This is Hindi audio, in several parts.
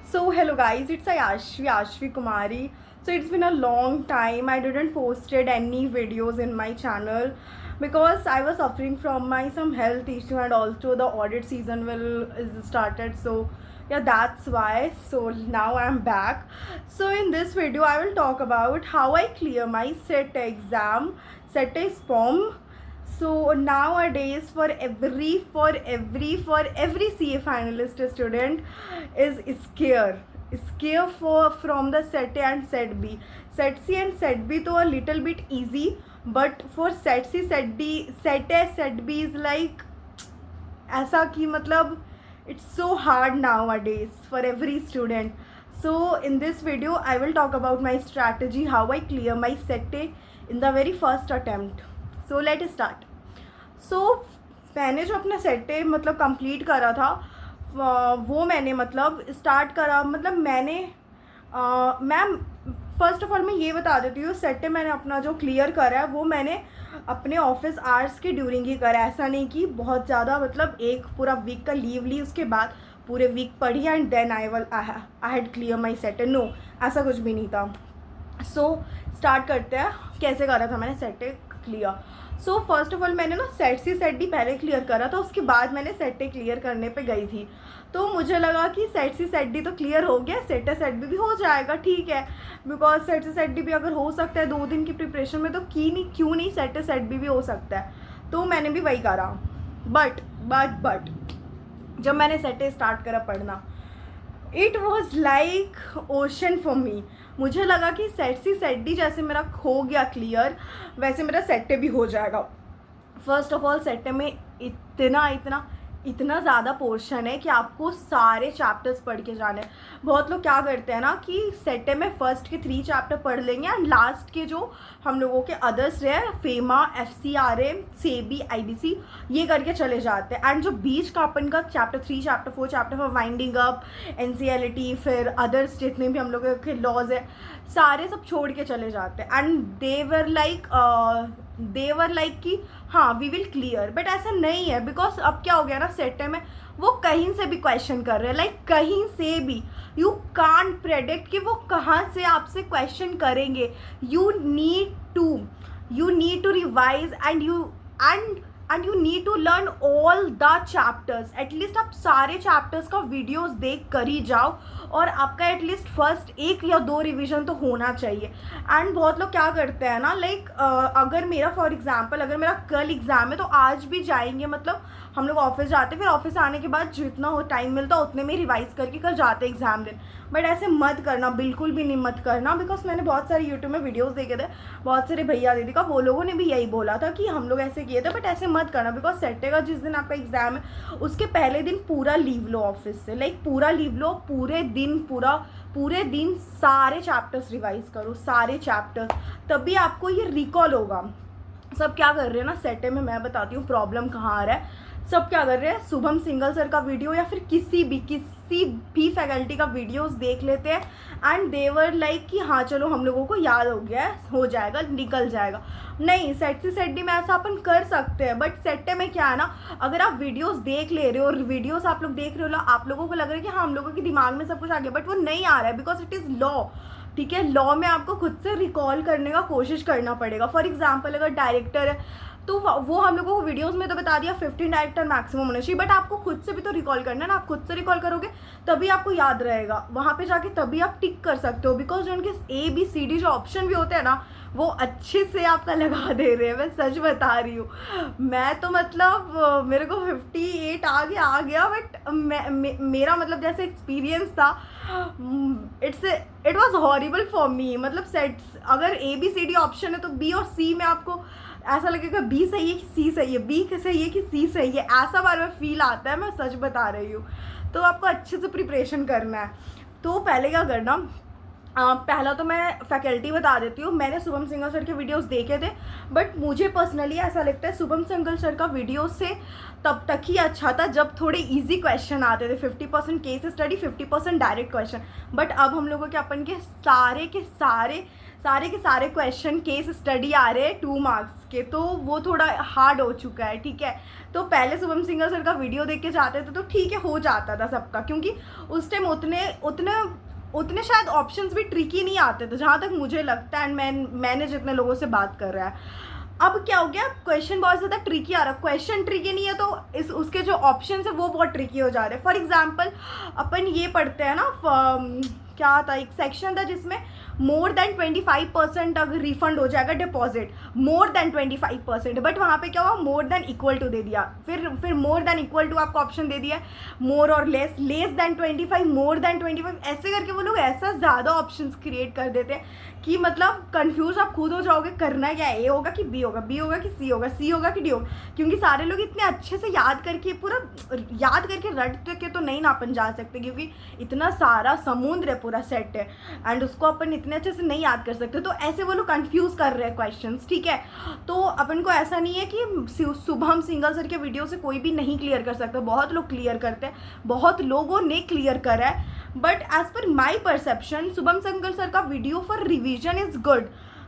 So hello guys, it's Ayashvi Kumari. So it's been a long time. I didn't posted any videos in my channel because I was suffering from my some health issue, and also the audit season is started. So yeah, that's why. So now I'm back. So in this video I will talk about how I clear my SET exam, SET SPOM. So nowadays for every CA finalist student is scare for from the SET and SET B. SET C and SET B तो a little bit easy, but for SET C SET D SET A SET B is like ऐसा कि मतलब it's so hard nowadays for every student. So in this video I will talk about my strategy, how I clear my SET A in the very first attempt. So let's start. सो मैंने जो अपना सेट मतलब कंप्लीट करा था वो मैंने मतलब स्टार्ट करा मतलब मैम फर्स्ट ऑफ ऑल मैं ये बता देती हूँ, सेट मैंने अपना जो क्लियर करा है वो मैंने अपने ऑफिस आवर्स के ड्यूरिंग ही करा। ऐसा नहीं कि बहुत ज़्यादा मतलब एक पूरा वीक का लीव ली, उसके बाद पूरे वीक पढ़ी and then I had clear my set. No, ऐसा कुछ भी नहीं था। सो स्टार्ट करते हैं कैसे करा था मैंने set clear. So first of all मैंने ना सेट सी सेट डी पहले क्लियर करा था, उसके बाद मैंने सेट ए क्लियर करने पे गई थी। तो मुझे लगा कि सेट सी सेट डी तो क्लियर हो गया, सेट ए सेट बी भी हो जाएगा, ठीक है, because set C set D भी अगर हो सकता है 2 दिन की प्रिपरेशन में तो क्यों नहीं सेट ए सेट बी भी हो सकता है। तो मैंने भी वही करा। बट जब मैंने सेट ए स्टार्ट करा पढ़ना, it was like ocean for me. मुझे लगा कि सेट सी सेट डी जैसे मेरा हो गया क्लियर, वैसे मेरा सेट ए भी हो जाएगा। फर्स्ट ऑफ ऑल सेट ए में इतना ज़्यादा पोर्शन है कि आपको सारे चैप्टर्स पढ़ के जाने हैं। बहुत लोग क्या करते हैं ना कि सेट ए में फर्स्ट के 3 चैप्टर पढ़ लेंगे एंड लास्ट के जो हम लोगों के अदर्स रहे फेमा FCRA सेबी IBC ये करके चले जाते हैं। एंड जो बीच का अपन का chapter 3 chapter 4 chapter 4 winding up NCLT फिर अदर्स जितने भी हम लोगों के लॉज है सारे सब छोड़ के चले जाते हैं। एंड देवर लाइक कि हाँ वी विल क्लियर, बट ऐसा नहीं है। बिकॉज अब क्या हो गया ना, सेट में वो कहीं से भी क्वेश्चन कर रहे हैं, लाइक कहीं से भी यू कांट प्रेडिक्ट कि वो कहाँ से आपसे क्वेश्चन करेंगे। You need to revise and you need to learn all the chapters. At least आप सारे चैप्टर्स का वीडियोस देख कर ही जाओ और आपका एटलीस्ट फर्स्ट 1 या 2 रिवीजन तो होना चाहिए। एंड बहुत लोग क्या करते हैं ना, लाइक अगर मेरा फॉर एग्जांपल अगर मेरा कल एग्ज़ाम है तो आज भी जाएंगे, मतलब हम लोग ऑफिस जाते फिर ऑफिस आने के बाद जितना हो टाइम मिलता उतने में रिवाइज करके कल जाते एग्ज़ाम दिन। बट ऐसे मत करना, बिल्कुल भी नहीं मत करना। बिकॉज मैंने बहुत सारे यूट्यूब में वीडियोस देखे थे, बहुत सारे भैया दीदी का, वो लोगों ने भी यही बोला था कि हम लोग ऐसे किए थे। बट ऐसे मत करना, बिकॉज सेटे का जिस दिन आपका एग्ज़ाम है उसके पहले दिन पूरा लीव लो ऑफिस से, लाइक पूरा लीव लो, पूरे दिन सारे चैप्टर्स रिवाइज करो, सारे चैप्टर्स, तभी आपको ये रिकॉल होगा। सब क्या कर रहे हैं ना सेटे में, मैं बताती हूँ प्रॉब्लम कहाँ आ रहा है। सब क्या कर रहे हैं, शुभम सिंगल सर का वीडियो या फिर किसी भी फैकल्टी का वीडियोस देख लेते हैं एंड देवर लाइक कि हाँ चलो हम लोगों को याद हो गया है, हो जाएगा, निकल जाएगा। नहीं, सेट सी सेट डी में ऐसा अपन कर सकते हैं, बट सेट में क्या है ना, अगर आप वीडियोस देख ले रहे हो और वीडियोस आप लोग देख रहे हो, आप लोगों को लग रहा है कि हाँ हम लोगों के दिमाग में सब कुछ आ गया, बट वो नहीं आ रहा है बिकॉज इट इज़ लॉ। ठीक है, लॉ में आपको खुद से रिकॉल करने का कोशिश करना पड़ेगा। फॉर एग्जाम्पल अगर डायरेक्टर है तो वो हम लोगों को वीडियोस में तो बता दिया 15 डायरेक्टर मैक्सिमम होना चाहिए, बट आपको खुद से भी तो रिकॉल करना है ना। आप खुद से रिकॉल करोगे तभी आपको याद रहेगा, वहाँ पे जाके तभी आप टिक कर सकते हो। बिकॉज जो उनके ABCD जो ऑप्शन भी होते हैं ना वो अच्छे से आपका लगा दे रहे हैं, मैं सच बता रही हूँ। मैं तो मतलब मेरे को 58 आ गया बट मेरा मतलब जैसे एक्सपीरियंस था, it was horrible for me. मतलब सेट्स अगर ABCD ऑप्शन है तो B और C में आपको ऐसा लगेगा B सही है कि C सही है, B सही है कि C सही है, ऐसा बार बार फील आता है, मैं सच बता रही हूँ। तो आपको अच्छे से प्रिपरेशन करना है। तो पहले क्या करना, पहला तो मैं फैकल्टी बता देती हूँ, मैंने शुभम सिंघल सर के वीडियोस देखे थे, बट मुझे पर्सनली ऐसा लगता है शुभम सिंघल सर का वीडियो से तब तक ही अच्छा था जब थोड़े इजी क्वेश्चन आते थे, 50% case study 50% direct question. But अब हम लोगों के अपन के सारे क्वेश्चन केस स्टडी आ रहे हैं 2 मार्क्स के, तो वो थोड़ा हार्ड हो चुका है, ठीक है। तो पहले शुभम सिंघल सर का वीडियो देख के जाते थे तो ठीक है, हो जाता था सबका, क्योंकि उस टाइम उतने शायद ऑप्शंस भी ट्रिकी नहीं आते थे जहाँ तक मुझे लगता है, एंड मैंने जितने लोगों से बात कर रहा है। अब क्या हो गया, क्वेश्चन बहुत ज़्यादा ट्रिकी आ रहा है, क्वेश्चन ट्रिकी नहीं है तो उसके जो ऑप्शन है वो बहुत ट्रिकी हो जा रहे हैं। फॉर एग्जाम्पल अपन ये पढ़ते हैं ना, क्या था, एक सेक्शन था जिसमें मोर देन 25% अगर रिफंड हो जाएगा डिपॉजिट, मोर देन 25%, बट वहाँ पे क्या हुआ, मोर देन इक्वल टू दे दिया, फिर मोर देन इक्वल टू आपको ऑप्शन दे दिया, मोर और लेस देन 25, मोर देन 25, ऐसे करके वो लोग ऐसा ज़्यादा ऑप्शंस क्रिएट कर देते हैं कि मतलब कंफ्यूज आप खुद हो जाओगे, करना क्या है, ए होगा कि बी होगा, बी होगा कि सी होगा, सी होगा कि डी होगा, क्योंकि सारे लोग इतने अच्छे से याद करके रट के तो नहीं ना अपन जा सकते, क्योंकि इतना सारा समुद्र है, पूरा सेट है, एंड उसको अपन इतने अच्छे से नहीं याद कर सकते, तो ऐसे वो लोग कंफ्यूज कर रहे हैं क्वेश्चंस, ठीक है। तो अपन को ऐसा नहीं है कि शुभम सिंघल सर के वीडियो से कोई भी नहीं क्लियर कर सकता, बहुत लोग क्लियर करते हैं, बहुत लोगों ने क्लियर करा है, but as per my perception Shubham Singhal sir का video for revision is good.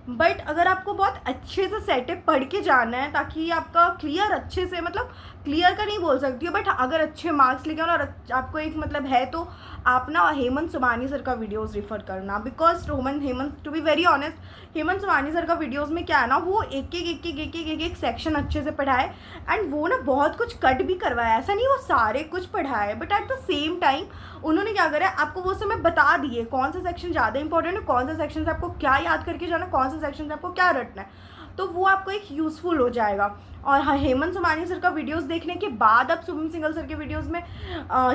But अगर आपको बहुत अच्छे से सेटअप पढ़ के जाना है ताकि आपका क्लियर अच्छे से, मतलब क्लियर का नहीं बोल सकती हूँ, बट अगर अच्छे मार्क्स लेके और आपको एक मतलब है, तो आप ना हेमंत सुमानी सर का वीडियोस रेफर करना, because Hemant to be very honest, Hemant Sumani sir का वीडियोस में क्या है ना, वो एक सेक्शन अच्छे से पढ़ाए, एंड वो ना बहुत कुछ कट भी करवाया, ऐसा नहीं वो सारे कुछ पढ़ाए, but at the same time उन्होंने क्या करा है, आपको वो समय बता दिए कौन सा सेक्शन ज़्यादा इंपॉर्टेंट है, कौन सा सेक्शन से आपको क्या याद करके जाना, कौन सा सेक्शन से आपको क्या रटना है, तो वो आपको एक यूज़फुल हो जाएगा। और हाँ, हेमंत सुमानी सर का वीडियोस देखने के बाद आप शुभम सिंघल सर के वीडियोस में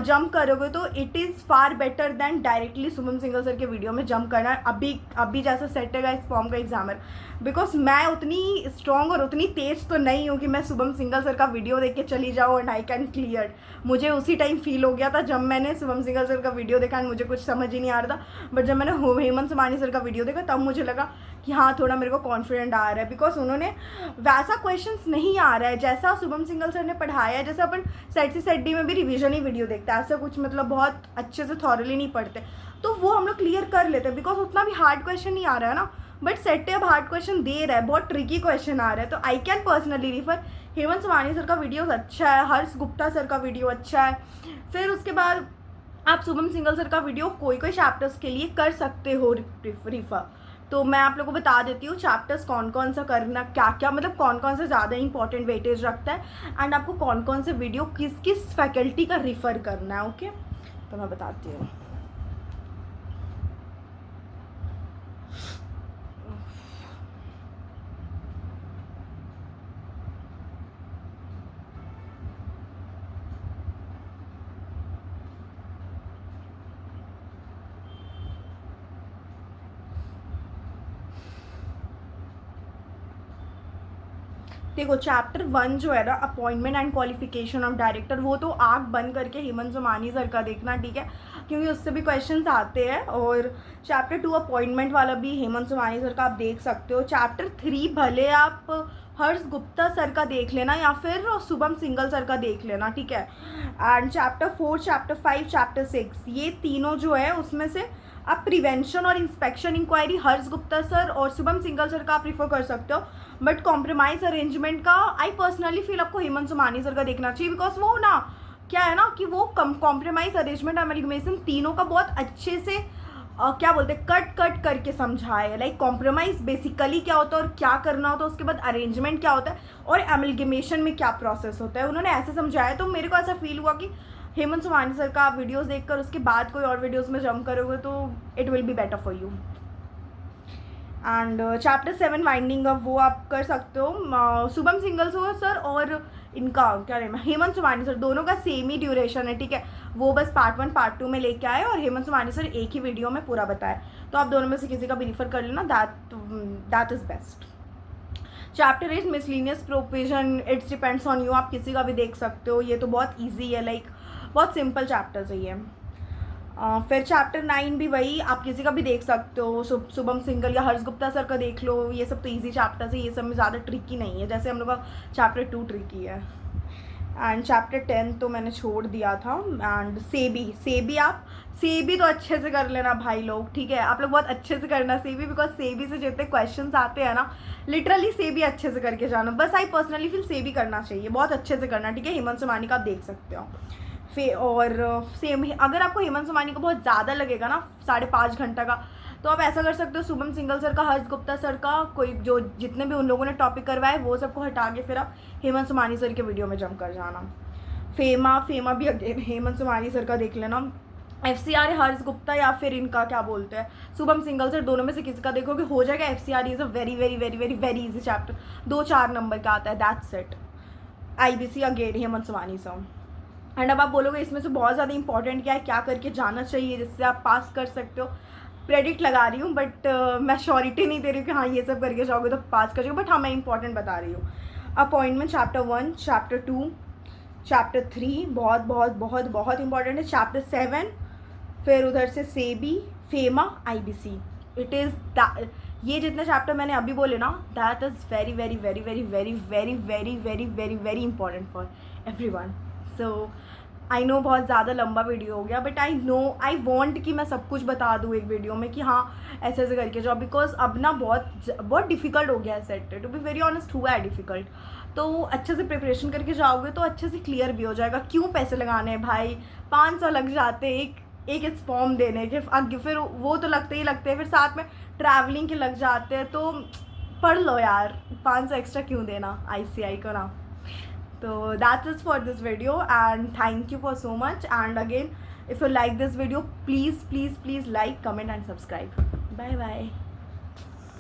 जंप करोगे तो it is far better than directly Shubham Singhal sir के वीडियो में जंप करना, अभी जैसा सेट है इस फॉर्म का एग्जामर, बिकॉज मैं उतनी स्ट्रॉन्ग और उतनी तेज़ तो नहीं हूँ कि मैं शुभम सिंघल सर का वीडियो देख के चली जाऊँ एंड आई कैन क्लियर। मुझे उसी टाइम फील हो गया था जब मैंने शुभम सिंघल सर का वीडियो देखा एंड मुझे कुछ समझ ही नहीं आ रहा था, बट जब मैंने हेमंत सुमानी सर का वीडियो देखा तब मुझे लगा कि हाँ, थोड़ा मेरे को कॉन्फिडेंट आ रहा है, बिकॉज उन्होंने वैसा क्वेश्चंस नहीं आ रहा है जैसा शुभम सिंघल सर ने पढ़ाया है। जैसे अपन सेट सी सेट डी में भी रिवीजन ही वीडियो देखते हैं, ऐसा कुछ मतलब बहुत अच्छे से थॉरली नहीं पढ़ते, तो वो हम लोग क्लियर कर लेते हैं, बिकॉज उतना भी हार्ड क्वेश्चन नहीं आ रहा है ना। बट सेट अब हार्ड क्वेश्चन दे रहा है, बहुत ट्रिकी क्वेश्चन आ रहा है, तो I can personally refer Hemant Sumani sir का वीडियो अच्छा है, हर्ष गुप्ता सर का वीडियो अच्छा है, फिर उसके बाद आप शुभम सिंघल सर का वीडियो कोई चैप्टर्स के लिए कर सकते हो रिफर। तो मैं आप लोगों को बता देती हूँ चैप्टर्स कौन कौन सा करना, क्या क्या मतलब कौन कौन सा ज़्यादा इंपॉर्टेंट वेटेज रखता है, एंड आपको कौन कौन से वीडियो किस किस फैकल्टी का रिफ़र करना है। ओके, तो मैं बताती हूँ। देखो, चैप्टर 1 जो है ना, appointment and qualification of director, वो तो आँख बंद करके हेमंत सुमानी सर का देखना, ठीक है, क्योंकि उससे भी क्वेश्चंस आते हैं। और चैप्टर 2 अपॉइंटमेंट वाला भी हेमंत सुमानी सर का आप देख सकते हो। चैप्टर 3 भले आप हर्ष गुप्ता सर का देख लेना या फिर शुभम सिंघल सर का देख लेना, ठीक है। एंड चैप्टर 4, चैप्टर 5, चैप्टर 6, ये तीनों जो है उसमें से आप प्रिवेंशन और इंस्पेक्शन इंक्वायरी हर्ष गुप्ता सर और शुभम सिंघल सर का आप प्रीफर कर सकते हो, बट कॉम्प्रोमाइज़ अरेंजमेंट का आई पर्सनली फील आपको हेमंत सुमानी सर का देखना चाहिए, बिकॉज वो ना क्या है ना कि वो कॉम्प्रोमाइज़ अरेंजमेंट एमलगमेशन तीनों का बहुत अच्छे से क्या बोलते हैं कट करके समझाए, लाइक कॉम्प्रोमाइज़ बेसिकली क्या होता है और क्या करना होता है, उसके बाद अरेंजमेंट क्या होता है और एमलगमेशन में क्या प्रोसेस होता है, उन्होंने ऐसे समझाया। तो मेरे को ऐसा फील हुआ कि हेमंत सुमानी सर का आप वीडियोस देखकर उसके बाद कोई और वीडियोस में जंप करोगे तो it will be better for you. And chapter 7 winding up, वो आप कर सकते हो। शुभम सिंघल सर और इनका क्या नाम है, हेमंत सुमानी सर, दोनों का सेम ही ड्यूरेशन है, ठीक है। वो बस पार्ट 1 पार्ट 2 में लेके आए और हेमंत सुमानी सर एक ही वीडियो में पूरा बताए, तो आप दोनों में से किसी का भी रिफर कर लेना, that is best. Chapter 8 miscellaneous provision, it's depends on you, आप किसी का भी देख सकते हो, ये तो बहुत ईजी है, लाइक बहुत सिंपल चैप्टर्स है ये। फिर चैप्टर 9 भी वही, आप किसी का भी देख सकते हो, शुभम सिंगल या हर्ष गुप्ता सर का देख लो, ये सब तो इजी चैप्टर्स है, ये सब में ज़्यादा ट्रिकी नहीं है, जैसे हम लोग का चैप्टर 2 ट्रिकी है। एंड चैप्टर 10 तो मैंने छोड़ दिया था। एंड सेबी तो अच्छे से कर लेना भाई लोग, ठीक है, आप लोग बहुत अच्छे से करना सेबी, बिकॉज सेबी से जितने क्वेश्चंस आते हैं ना, लिटरली सेबी अच्छे से करके जाना, बस आई पर्सनली फील सेबी करना चाहिए, बहुत अच्छे से करना, ठीक है। हेमंत सोमानी का आप देख सकते हो। और सेम अगर आपको हेमंत सोमानी को बहुत ज़्यादा लगेगा ना, 5.5 घंटा का, तो आप ऐसा कर सकते हो, शुभम सिंगल सर का, हर्ष गुप्ता सर का, कोई जो जितने भी उन लोगों ने टॉपिक करवाए वो सबको हटा के फिर आप हेमंत सोमानी सर के वीडियो में जम कर जाना। फेमा भी अगेन हेमंत सोमानी सर का देख लेना। FCR हर्ष गुप्ता या फिर इनका क्या बोलते हैं शुभम सिंगल सर, दोनों में से किसी का देखोगे हो जाएगा। FCR is a very very very very very easy chapter, 2-4 number का आता है, that's it. IBC again Hemant Somani sir. And अब आप बोलोगे इसमें से बहुत ज़्यादा इंपॉर्टेंट क्या है, क्या करके जाना चाहिए जिससे आप पास कर सकते हो। प्रेडिक्ट लगा रही हूँ, बट मैं श्योरिटी नहीं दे रही हूँ कि हाँ ये सब करके जाओगे तो पास कर जाओगे, बट हाँ मैं इंपॉर्टेंट बता रही हूँ। अपॉइंटमेंट चैप्टर 1, चैप्टर 2, चैप्टर 3 बहुत बहुत बहुत बहुत इंपॉर्टेंट है। चैप्टर 7, फिर उधर से SEBI, FEMA, IBC, it is ये जितने चैप्टर मैंने अभी बोले ना, that is very very very very very very very very very very important for everyone. So I know बहुत ज़्यादा लंबा वीडियो हो गया, बट आई वॉन्ट कि मैं सब कुछ बता दूँ एक वीडियो में कि हाँ ऐसे ऐसे करके जाओ, बिकॉज अब ना बहुत डिफ़िकल्ट हो गया है set, to be very honest हुआ है डिफ़िकल्ट। तो अच्छे से प्रिपरेशन करके जाओगे तो अच्छे से क्लियर भी हो जाएगा। क्यों पैसे लगाने हैं भाई, 500 लग जाते एक इस फॉर्म देने के, फिर वो तो लगते ही लगते हैं, फिर साथ में ट्रैवलिंग के लग जाते हैं, तो पढ़ लो यार, 500 एक्स्ट्रा क्यों देना ICI को ना। So that is for this video, and thank you for so much. And again, if you like this video, please like, comment and subscribe. Bye bye.